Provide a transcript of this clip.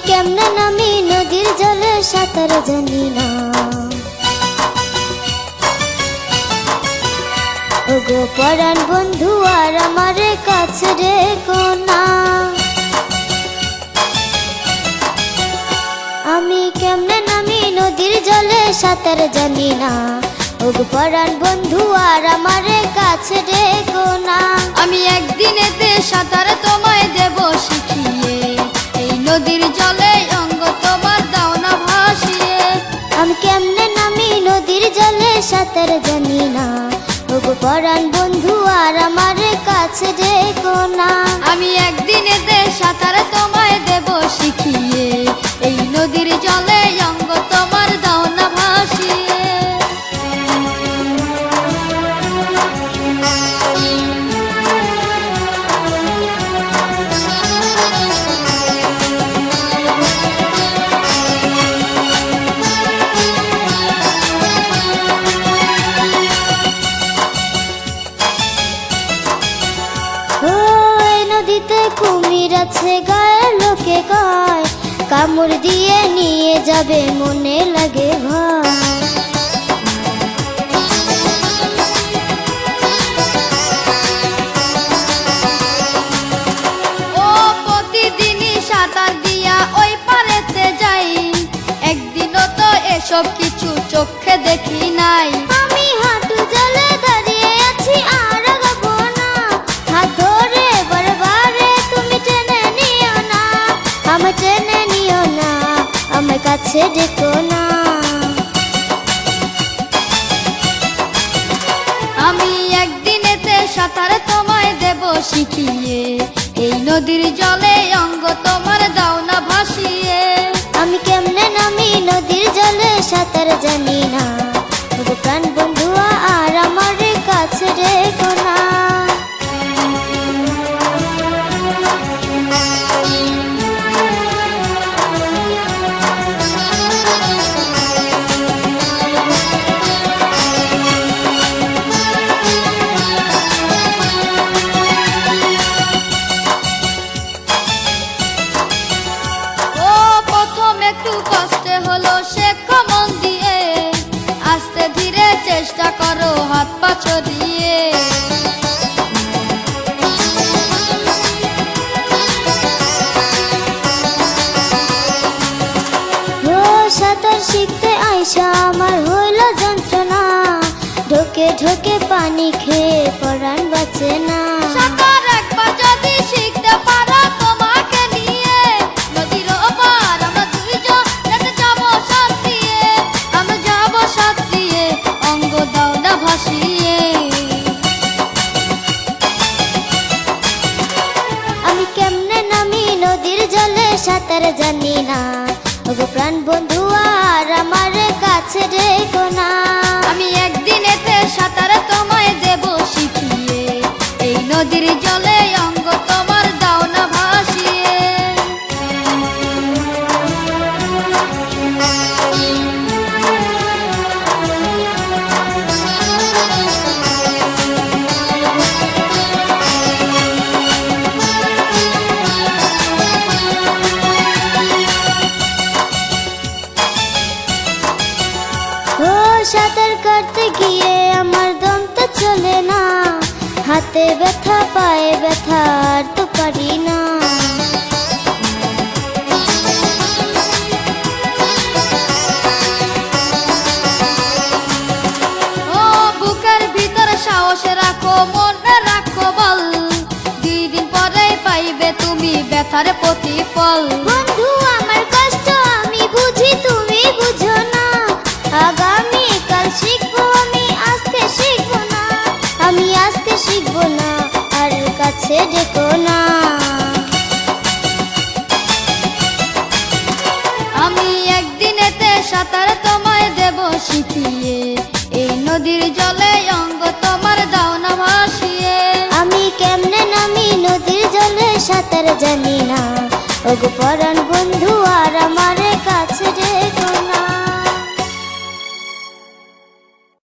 কেমনে নামি নদীর জলে সাঁতার জানি না। ওগো পরাণ বন্ধু আর আমারে কাছে রেখো না। আমি কেমনে নামি নদীর জলে সাঁতার জানি না। ওগো পরাণ বন্ধু আর আমারে কাছে রেখো না। আমি একদিনেতে সাঁতার তোমায় দেব শিখিয়ে, এই নদীর জলে অঙ্গ তোমার দাও না ভাসিয়ে। আমি কেমনে নামি নদীর জলে সাঁতার জানি না। ওগো পরাণ বন্ধু আর আমারে কাছে রেখো না। আমি একদিনেতে সাঁতার তোমায় দেব শিখিয়ে, এই নদীর জলে অঙ্গ তোমার দাও না ভাসিয়ে। নদীতে কুমির আছে গায়ের লোকে কয়, কামড় দিয়ে নিয়ে যাবে মনে লাগে ভয়। ও প্রতিদিনই সাঁতার দিয়া ওই পারেতে যাই, একদিনও তো এসব কিছু চোখে দেখি নাই। আমি হাঁটু জলে দাঁড়িয়ে আছি আর আগাবো না। হাত ধরে বারবারে তুমি টেনে নিও না। আমায় টেনে নিও না, আমার কাছে ডেকো না। আমি একদিনেতে সাঁতার তোমায় দেব শিখিয়ে, এই নদীর জলে অঙ্গ তোমার দাও না ভাসিয়ে। আমি কেমনে নামি নদীর জলে সাঁতার জানি না। ওগো প্রাণ বন্ধু আর আমার কাছে রেখো না। ও প্রথম একটু কষ্টে হলো শেখো মন দিয়ে, আস্তে ধীরে চেষ্টা করো হাত পা ছড়িয়ে। ও সাঁতার শিখতে আইসা আমার হইল যন্ত্রণা। ঢোকে ঢোকে পানি খেয়ে পরাণ বাঁচে না। সাঁতার একবার যদি শিখতে পারো তোমাকে নিয়ে, নদীর ওপার আমরা দুইজন যেতে যাবো সাথ দিয়ে। আমরা যাবো সাথ দিয়ে, অঙ্গ দাও না ভাসিয়ে। আমি কেমনে নামি নদীর জলে সাঁতার জানি না। ওগো প্রাণ বন্ধু আর আমার কাছে রেখো না। আমি একদিনেতে সাঁতার তোমায় দেব শিখিয়ে, এই নদীর জলে অঙ্গ তোমার দাও না ভাসিয়ে। ও সাঁতার কাটতে গিয়ে আমার দম তো চলে না। হাতে ব্যথা পায়ে ব্যথা আর তো পারি না। ও বুকের ভিতর সাহস রাখো, মনে রাখো বল, 2 দিন পরেই পাইবে তুমি ব্যথার প্রতিফল। বন্ধু আমার কষ্ট আমি বুঝি তুমি বুঝো না। আগামী কাল শিখবো আমি আজকে শিখবো না। আমি আজকে শিখবো না আর কাছে ডেকো না। আমি একদিনেতে সাঁতার তোমায় দেব শিখিয়ে, এই নদীর জলে অঙ্গ তোমার দাও না ভাসিয়ে। আমি কেমনে নামি নদীর জলে সাঁতার জানি না। ওগো পরাণ বন্ধু আর